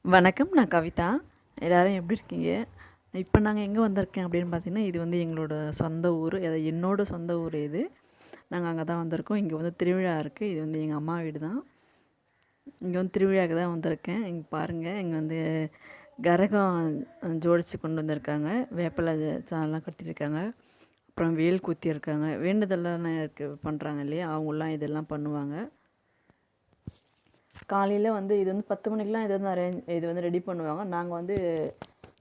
வணக்கம். நான் கவிதா. எல்லோரும் எப்படி இருக்கீங்க? இப்போ நாங்கள் எங்கே வந்திருக்கேன் அப்படின்னு பார்த்தீங்கன்னா, இது வந்து எங்களோட சொந்த ஊர். என்னோட சொந்த ஊர் இது. நாங்கள் அங்கே தான் வந்திருக்கோம். இங்கே வந்து திருவிழா இருக்குது. இது வந்து எங்கள் அம்மா வீடு தான். இங்கே வந்து திருவிழாவுக்கு தான் வந்திருக்கேன். இங்கே பாருங்கள், இங்கே வந்து கரகம் ஜோடித்து கொண்டு வந்திருக்காங்க. வேப்பிலை சாலாம் கட்டியிருக்காங்க. அப்புறம் வேல் குத்தியிருக்காங்க. வேண்டுதல்லாம் பண்ணுறாங்க இல்லையா, அவங்களாம் இதெல்லாம் பண்ணுவாங்க. காலையில் வந்து இது வந்து 10 மணிக்கெலாம் இது வந்து ரெடி பண்ணுவாங்க. நாங்கள் வந்து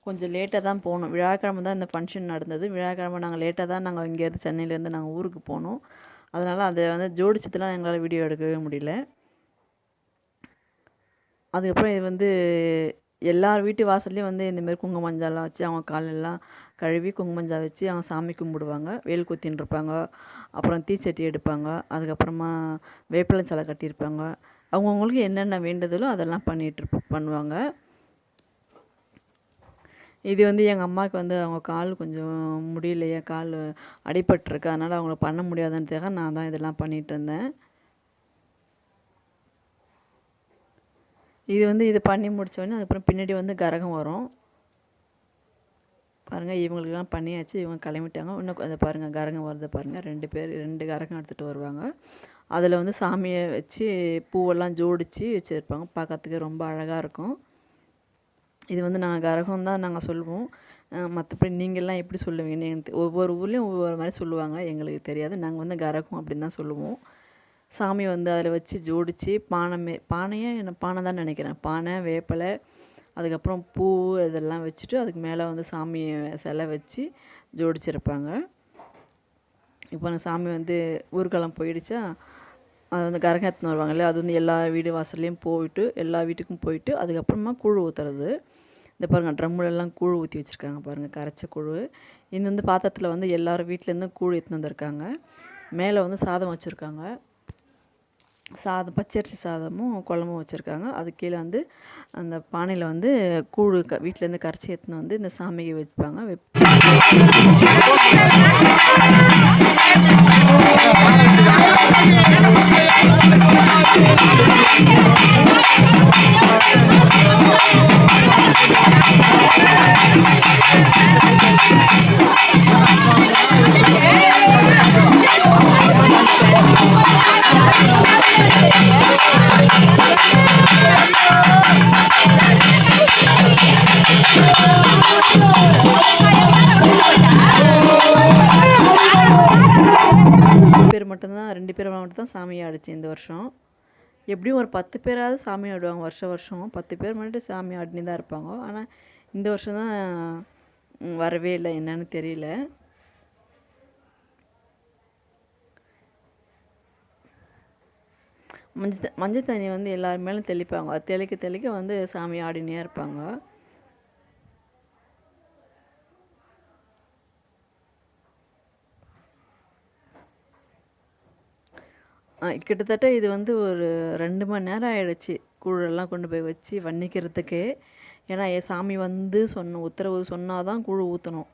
கொஞ்சம் லேட்டாக தான் போனோம். வியாழக்கிழமை தான் இந்த ஃபங்க்ஷன் நடந்தது. வியாழக்கிழமை நாங்கள் லேட்டாக தான் இங்கேருந்து சென்னையிலேருந்து நாங்கள் ஊருக்கு போனோம். அதனால் அதை வந்து ஜோடிச்சதுலாம் எங்களால் வீடியோ எடுக்கவே முடியல. அதுக்கப்புறம் இது வந்து எல்லார் வீட்டு வாசல்லையும் வந்து இந்தமாரி குங்கும மஞ்சள்லாம் வச்சு அவங்க காலெல்லாம் கழுவி குங்குமஞ்சள் வச்சு அவங்க சாமி கும்பிடுவாங்க. வேல் குத்தின்னு இருப்பாங்க. அப்புறம் தீச்சட்டி எடுப்பாங்க. அதுக்கப்புறமா வேப்பிலை தழை கட்டியிருப்பாங்க. அவங்கவுங்களுக்கு என்னென்ன வேண்டுதலோ அதெல்லாம் பண்ணுவாங்க. இது வந்து எங்கள் அம்மாவுக்கு வந்து அவங்க கால் கொஞ்சம் முடியலையே, கால் அடிபட்டிருக்கு. அதனால் அவங்கள பண்ண முடியாதுன்றதுக்காக நான் தான் இதெல்லாம் பண்ணிகிட்டு இருந்தேன். இது பண்ணி முடித்தோடனே அதுக்கப்புறம் பின்னாடி வந்து கரகம் வரும். பாருங்கள், இவங்களுக்கெல்லாம் பண்ணியாச்சு. இவங்க கிளம்பிட்டாங்க. இன்னும் அதை பாருங்கள், கரகம் வருது பாருங்கள். 2 கரகம் எடுத்துகிட்டு வருவாங்க. அதில் வந்து சாமியை வச்சு பூவெல்லாம் ஜோடித்து வச்சுருப்பாங்க. பார்க்கறதுக்கு ரொம்ப அழகாக இருக்கும். இது வந்து நாங்கள் கரகம் தான் நாங்கள் சொல்லுவோம். மற்றபடி நீங்கள்லாம் எப்படி சொல்லுவீங்கன்னு எனக்கு ஒவ்வொரு ஊர்லேயும் ஒவ்வொரு மாதிரி சொல்லுவாங்க. எங்களுக்கு தெரியாது. நாங்கள் வந்து கரகம் அப்படின்னு தான் சொல்லுவோம். சாமி வந்து அதில் வச்சு ஜோடித்து பானையே பானை தான் நினைக்கிறேன். பானை, வேப்பிலை, அதுக்கப்புறம் பூ இதெல்லாம் வச்சுட்டு அதுக்கு மேலே வந்து சாமி சிலை வச்சு ஜோடிச்சிருப்பாங்க. இப்போ அந்த சாமி வந்து ஊர்வலம் போயிடுச்சா, அது வந்து கரகம் எடுத்துன்னு வருவாங்க இல்லையா, அது வந்து எல்லா வீடு வாசல்லையும் போயிட்டு எல்லா வீட்டுக்கும் போயிட்டு அதுக்கப்புறமா கூழ் ஊற்றுறது. இந்த பாருங்கள், ட்ரம்முலெல்லாம் கூழ் ஊற்றி வச்சுருக்காங்க பாருங்கள், கரைச்ச கூழ். இந்த வந்து பாத்திரத்தில் வந்து எல்லோரும் வீட்டிலேருந்து கூழ் எடுத்துன்னு வந்திருக்காங்க. மேலே வந்து சாதம் வச்சுருக்காங்க. பச்சரிசி சாதமும் குழம்பும் வச்சுருக்காங்க. அது கீழே வந்து அந்த பானையில் வந்து கூழ் வீட்டிலேருந்து கரைச்சி எடுத்துன்னு வந்து இந்த சாமிக்கு வைப்பாங்க. மட்டும்தான் 2 பேர் மட்டும்தான் சாமியை ஆடிச்சு இந்த வருஷம். எப்படியும் ஒரு 10 பேராவது சாமி ஆடுவாங்க. வருஷம் 10 பேர் மட்டும் சாமி ஆடினு தான் இருப்பாங்க. ஆனால் இந்த வருஷம் தான் வரவே இல்லை, என்னன்னு தெரியல. மஞ்சள் தண்ணி வந்து எல்லார் மேலும் தெளிப்பாங்க. தெளிக்க தெளிக்க வந்து சாமி ஆடினே இருப்பாங்க. கிட்டத்தட்ட இது வந்து ஒரு 2 மணி நேரம் ஆகிடுச்சு கூழெல்லாம் கொண்டு போய் வச்சு வன்னிக்கிறதுக்கே. ஏன்னா சாமி வந்து உத்தரவு சொன்னால் தான் கூழ் ஊற்றணும்.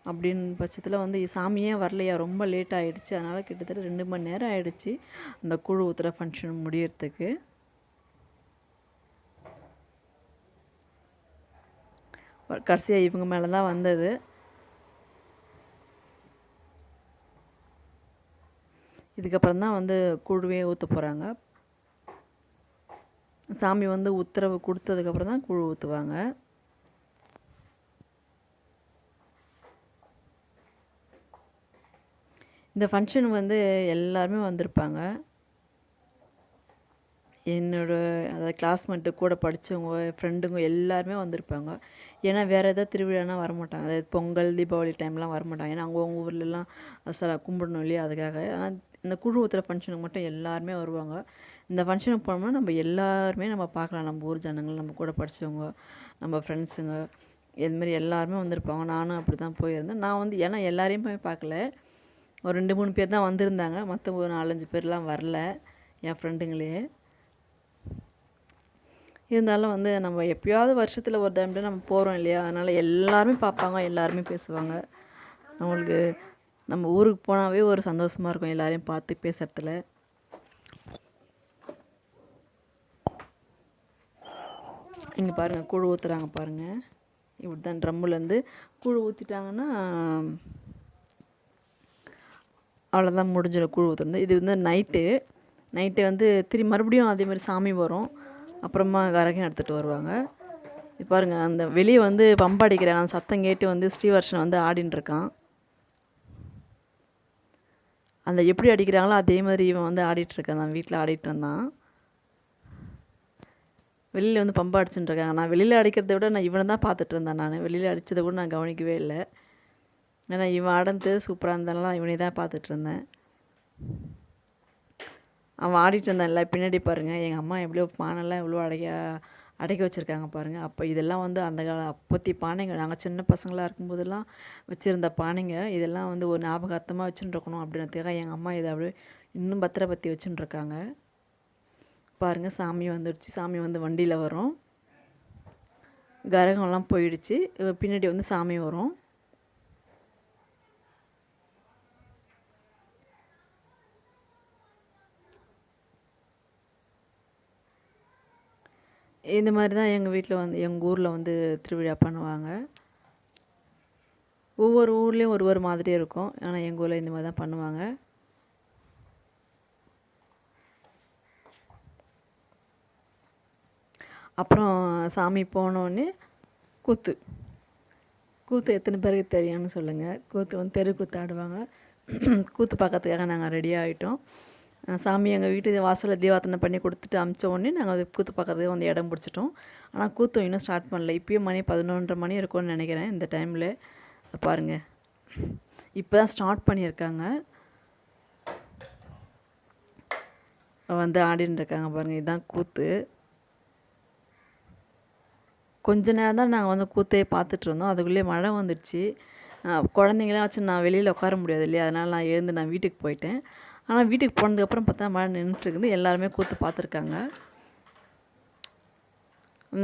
அப்படின்னு பட்சத்தில் வந்து சாமியே வரலையா, ரொம்ப லேட் ஆகிடுச்சு. அதனால் கிட்டத்தட்ட 2 மணி நேரம் ஆகிடுச்சு அந்த கூழ் ஊற்றுற ஃபங்க்ஷன் முடியறதுக்கு. கடைசியாக இவங்க மேலே தான் வந்தது. இதுக்கப்புறம் தான் வந்து கூழ்வே ஊற்ற போகிறாங்க. சாமி வந்து உத்தரவு கொடுத்ததுக்கப்புறம் தான் கூழ் ஊற்றுவாங்க. இந்த ஃபங்க்ஷன் வந்து எல்லாருமே வந்திருப்பாங்க. அதாவது கிளாஸ்மேட்டு கூட படித்தவங்க, ஃப்ரெண்டுங்க எல்லாருமே வந்திருப்பாங்க. ஏன்னா வேறு எதாவது திருவிழானா வரமாட்டாங்க. அதாவது பொங்கல், தீபாவளி டைம்லாம் வரமாட்டாங்க. ஏன்னா அவங்க ஊர்லெலாம் கும்பிடணும் இல்லையா, அதுக்காக. ஆனால் இந்த கூழ் ஊற்றுற ஃபங்க்ஷனுக்கு மட்டும் எல்லாருமே வருவாங்க. இந்த ஃபங்க்ஷனுக்கு போனோம்னா நம்ம எல்லாருமே பார்க்கலாம். நம்ம ஊர் ஜனங்கள், நம்ம கூட படித்தவங்க, நம்ம ஃப்ரெண்ட்ஸுங்க, இதுமாரி எல்லாருமே வந்திருப்பாங்க. நானும் அப்படி தான் போயிருந்தேன். நான் வந்து ஏன்னா எல்லாரையும் போய் பார்க்கல. ஒரு 2-3 பேர் தான் வந்திருந்தாங்க. மற்ற ஒரு 4-5 பேர்லாம் வரல, என் ஃப்ரெண்டுங்களே. இருந்தாலும் வந்து நம்ம எப்போயாவது வருஷத்தில் ஒரு டைம் நம்ம போகிறோம் இல்லையா, அதனால் எல்லாருமே பார்ப்பாங்க, எல்லாருமே பேசுவாங்க. நம்மளுக்கு நம்ம ஊருக்கு போனாவே ஒரு சந்தோஷமாக இருக்கும் எல்லாரையும் பார்த்து பேசுகிறதுல. இங்கே பாருங்கள் கூழ் ஊற்றுறாங்க பாருங்கள். இப்படி தான் ட்ரம்முலேருந்து கூழ் ஊற்றிட்டாங்கன்னா அவ்வளோதான், முடிஞ்சிடும் கூழ் ஊற்றுறது. இது வந்து நைட்டு வந்து திரும்பி மறுபடியும் அதேமாதிரி சாமி வரும். அப்புறமா கரகம் எடுத்துகிட்டு வருவாங்க. இப்போ பாருங்கள், அந்த வெளியே வந்து பம்பு அடிக்கிறாங்க. அந்த சத்தம் கேட்டு வந்து ஸ்ரீவர்ஷன் வந்து ஆடின்னு இருக்கான். அந்த எப்படி அடிக்கிறாங்களோ அதே மாதிரி இவன் வந்து ஆடிட்டுருக்கான். நான் வீட்டில் ஆடிட்டு இருந்தான். வெளியில் வந்து பம்பு அடிச்சுட்டு இருக்காங்க. நான் வெளியில் அடிக்கிறத விட நான் இவனை தான் பார்த்துட்டு இருந்தேன். நான் வெளியில் அடித்ததை கூட நான் கவனிக்கவே இல்லை. ஏன்னா இவன் ஆடந்து சூப்பராக இருந்தாலும் இவனே தான் பார்த்துட்டு இருந்தேன். அவன் ஆடிட்டு இருந்தான். இல்லை பின்னாடி பாருங்கள், எங்கள் அம்மா எவ்வளோ பானைலாம் எவ்வளோ அடக்கி வச்சுருக்காங்க பாருங்கள். அப்போ இதெல்லாம் வந்து அந்த அப்போத்தி பானைங்க, நாங்கள் சின்ன பசங்களாக இருக்கும்போதெல்லாம் வச்சுருந்த பானைங்க. இதெல்லாம் வந்து ஒரு ஞாபகார்த்தமாக வச்சுட்டுருக்கணும் அப்படின்றதுக்காக எங்கள் அம்மா இதை அப்படியே இன்னும் பத்திரப்படுத்தி வச்சுட்டுருக்காங்க. பாருங்கள், சாமி வந்துடுச்சு. சாமி வந்து வண்டியில் வரும். கரகம்லாம் போயிடுச்சு. பின்னாடி வந்து சாமி வரும். இந்த மாதிரி தான் எங்கள் வீட்டில் வந்து எங்கள் ஊரில் வந்து திருவிழா பண்ணுவாங்க. ஒவ்வொரு ஊர்லேயும் ஒரு மாதிரி இருக்கும். ஆனால் எங்கள் ஊரில் இந்த மாதிரி தான் பண்ணுவாங்க. அப்புறம் சாமி போனோடனே கூத்து எத்தனை பேருக்கு தெரியும்னு சொல்லுங்கள். கூத்து வந்து தெருக்கூத்து ஆடுவாங்க. கூத்து பார்க்கறதுக்காக நாங்கள் ரெடி ஆகிட்டோம். சாமி எங்கள் வீட்டு வாசலில் தீபார்த்தனை பண்ணி கொடுத்துட்டு அமிச்ச உடனே நாங்கள் அது கூத்து பார்க்கறதுக்கு வந்து இடம் பிடிச்சிட்டோம். ஆனால் கூத்து இன்னும் ஸ்டார்ட் பண்ணல. இப்போயும் மணி 11:30 மணி இருக்கும்னு நினைக்கிறேன். இந்த டைமில் பாருங்கள், இப்போ தான் ஸ்டார்ட் பண்ணியிருக்காங்க. வந்து ஆடின்னு இருக்காங்க பாருங்கள். இதுதான் கூத்து. கொஞ்ச நேரம் தான் நாங்கள் வந்து கூத்தையே பார்த்துட்ருந்தோம். அதுக்குள்ளேயே மழை வந்துடுச்சு. குழந்தைங்களாம் வச்சு நான் வெளியில் உட்கார முடியாது இல்லையா, அதனால் நான் எழுந்து நான் வீட்டுக்கு போயிட்டேன். ஆனால் வீட்டுக்கு போனதுக்கப்புறம் பார்த்தா மழை நின்றுட்டுருக்குது. எல்லாருமே கூத்து பார்த்துருக்காங்க.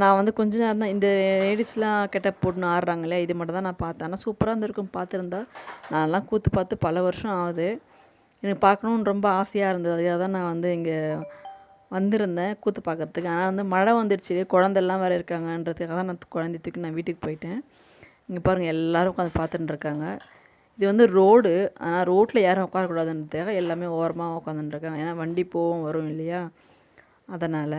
நான் வந்து கொஞ்ச நேரம் தான், இந்த லேடிஸ்லாம் கெட்டப் போட்டுன்னு ஆடுறாங்களே, இது மட்டும் தான் நான் பார்த்தேன். ஆனால் சூப்பராக இருந்திருக்கும் பார்த்துருந்தா. நான்லாம் கூத்து பார்த்து பல வருஷம் ஆகுது. எனக்கு பார்க்கணுன்னு ரொம்ப ஆசையாக இருந்தது. அதுக்காக தான் நான் வந்து இங்கே வந்திருந்தேன் கூத்து பார்க்கறதுக்கு. ஆனால் வந்து மழை வந்துடுச்சு, குழந்தெல்லாம் வேறு இருக்காங்கன்றதுக்காக தான் நான் குழந்தைய தூக்கி நான் வீட்டுக்கு போயிட்டேன். இங்கே பாருங்கள், எல்லோரும் உட்காந்து பார்த்துட்டு இருக்காங்க. இது வந்து ரோடு, ஆனால் ரோட்டில் யாரும் உட்காரக்கூடாதுன்றதுக்காக எல்லாமே ஓரமாக உட்காந்துட்டுருக்காங்க. ஏன்னா வண்டி போகும் வரும் இல்லையா, அதனால்.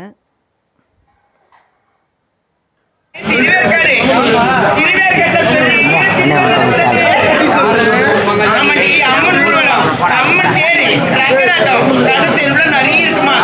நிறைய இருக்குமா